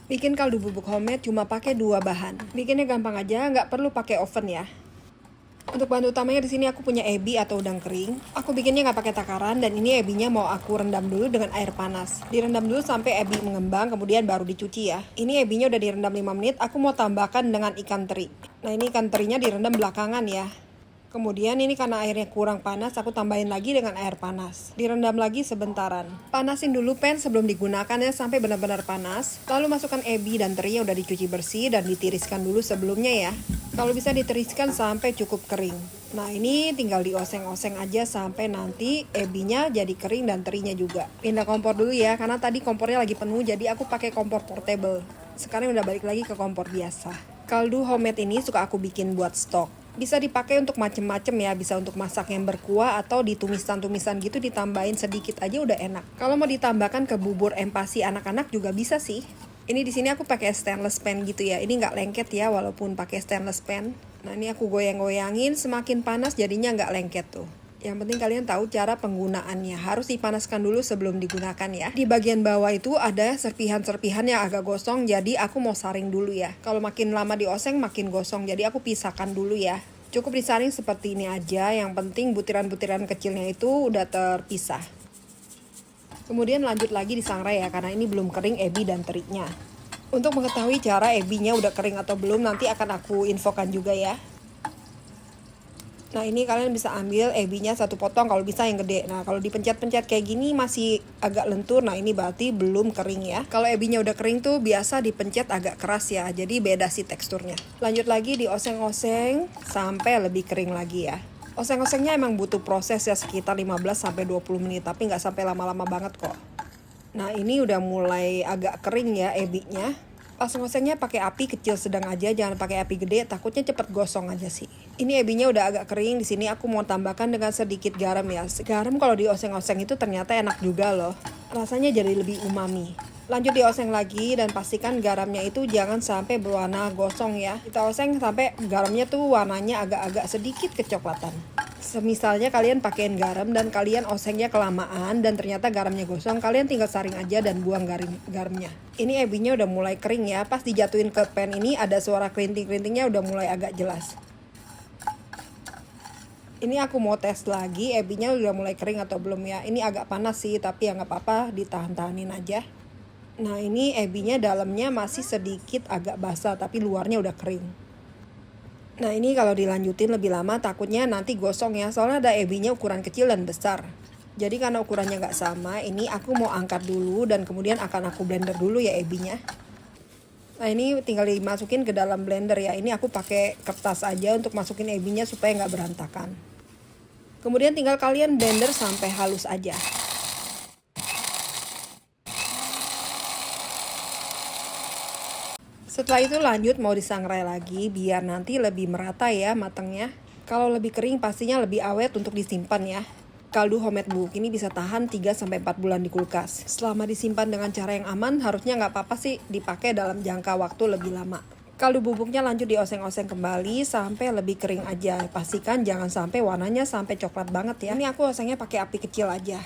Bikin kaldu bubuk homemade cuma pakai 2 bahan. Bikinnya gampang aja, nggak perlu pakai oven ya. Untuk bahan utamanya di sini aku punya ebi atau udang kering. Aku bikinnya nggak pakai takaran dan ini ebinya mau aku rendam dulu dengan air panas. Direndam dulu sampai ebi mengembang, kemudian baru dicuci ya. Ini ebinya udah direndam 5 menit, aku mau tambahkan dengan ikan teri. Nah ini ikan terinya direndam belakangan ya. Kemudian ini karena airnya kurang panas, aku tambahin lagi dengan air panas. Direndam lagi sebentaran. Panasin dulu pan sebelum digunakan ya sampai benar-benar panas. Lalu masukkan ebi dan teri yang udah dicuci bersih dan ditiriskan dulu sebelumnya ya. Kalau bisa ditiriskan sampai cukup kering. Nah ini tinggal dioseng-oseng aja sampai nanti ebinya jadi kering dan terinya juga. Pindah kompor dulu ya, karena tadi kompornya lagi penuh jadi aku pakai kompor portable. Sekarang udah balik lagi ke kompor biasa. Kaldu homemade ini suka aku bikin buat stok. Bisa dipakai untuk macem-macem ya, bisa untuk masak yang berkuah atau ditumisan-tumisan gitu ditambahin sedikit aja udah enak. Kalau mau ditambahkan ke bubur empasi anak-anak juga bisa sih. Ini di sini aku pakai stainless pan gitu ya. Ini nggak lengket ya walaupun pakai stainless pan. Nah ini aku goyang-goyangin, semakin panas jadinya nggak lengket tuh. Yang penting kalian tahu cara penggunaannya. Harus dipanaskan dulu sebelum digunakan ya. Di bagian bawah itu ada serpihan-serpihan yang agak gosong. Jadi aku mau saring dulu ya. Kalau makin lama dioseng makin gosong. Jadi aku pisahkan dulu ya. Cukup disaring seperti ini aja. Yang penting butiran-butiran kecilnya itu udah terpisah. Kemudian lanjut lagi disangrai ya. Karena ini belum kering ebi dan terinya. Untuk mengetahui cara ebinya udah kering atau belum nanti akan aku infokan juga ya. Nah ini kalian bisa ambil ebinya 1 potong kalau bisa yang gede. Nah kalau dipencet-pencet kayak gini masih agak lentur. Nah ini berarti belum kering ya. Kalau ebinya udah kering tuh biasa dipencet agak keras ya. Jadi beda sih teksturnya. Lanjut lagi dioseng-oseng sampai lebih kering lagi ya. Oseng-osengnya emang butuh proses ya sekitar 15-20 menit. Tapi nggak sampai lama-lama banget kok. Nah ini udah mulai agak kering ya ebinya. Pas ngosengnya pakai api kecil sedang aja, jangan pakai api gede, takutnya cepet gosong aja sih. Ini ebinya udah agak kering, di sini aku mau tambahkan dengan sedikit garam ya. Garam kalau dioseng-oseng itu ternyata enak juga loh. Rasanya jadi lebih umami. Lanjut dioseng lagi dan pastikan garamnya itu jangan sampai berwarna gosong ya. Kita oseng sampai garamnya tuh warnanya agak-agak sedikit kecoklatan. Semisalnya kalian pakein garam dan kalian osengnya kelamaan dan ternyata garamnya gosong, kalian tinggal saring aja dan buang garamnya. Ini ebinya udah mulai kering ya, pas dijatuhin ke pan ini ada suara kerinting-kerintingnya udah mulai agak jelas. Ini aku mau tes lagi ebinya udah mulai kering atau belum ya. Ini agak panas sih tapi ya nggak apa-apa, ditahan-tahanin aja. Nah ini ebinya dalamnya masih sedikit agak basah tapi luarnya udah kering. Nah ini kalau dilanjutin lebih lama takutnya nanti gosong ya. Soalnya ada ebinya ukuran kecil dan besar. Jadi karena ukurannya nggak sama, ini aku mau angkat dulu dan kemudian akan aku blender dulu ya ebinya. Nah ini tinggal dimasukin ke dalam blender ya. Ini aku pakai kertas aja untuk masukin ebinya supaya nggak berantakan. Kemudian tinggal kalian blender sampai halus aja. Setelah itu lanjut mau disangrai lagi biar nanti lebih merata ya matangnya. Kalau lebih kering pastinya lebih awet untuk disimpan ya. Kaldu homemade bubuk ini bisa tahan 3-4 bulan di kulkas. Selama disimpan dengan cara yang aman harusnya nggak apa-apa sih dipakai dalam jangka waktu lebih lama. Kaldu bubuknya lanjut dioseng-oseng kembali sampai lebih kering aja. Pastikan jangan sampai warnanya sampai coklat banget ya. Ini aku osengnya pakai api kecil aja.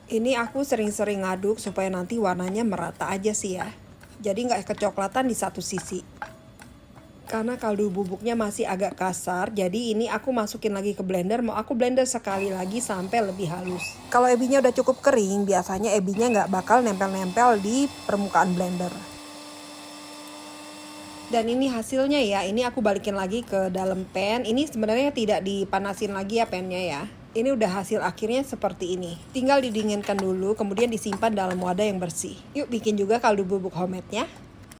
Ini aku sering-sering ngaduk supaya nanti warnanya merata aja sih ya. Jadi nggak kecoklatan di satu sisi. Karena kaldu bubuknya masih agak kasar, jadi ini aku masukin lagi ke blender. Mau aku blender sekali lagi sampai lebih halus. Kalau ebinya udah cukup kering, biasanya ebinya nggak bakal nempel-nempel di permukaan blender. Dan ini hasilnya ya, ini aku balikin lagi ke dalam pan. Ini sebenarnya tidak dipanasin lagi ya pannya ya. Ini udah hasil akhirnya seperti ini. Tinggal didinginkan dulu, kemudian disimpan dalam wadah yang bersih. Yuk bikin juga kaldu bubuk homemade-nya.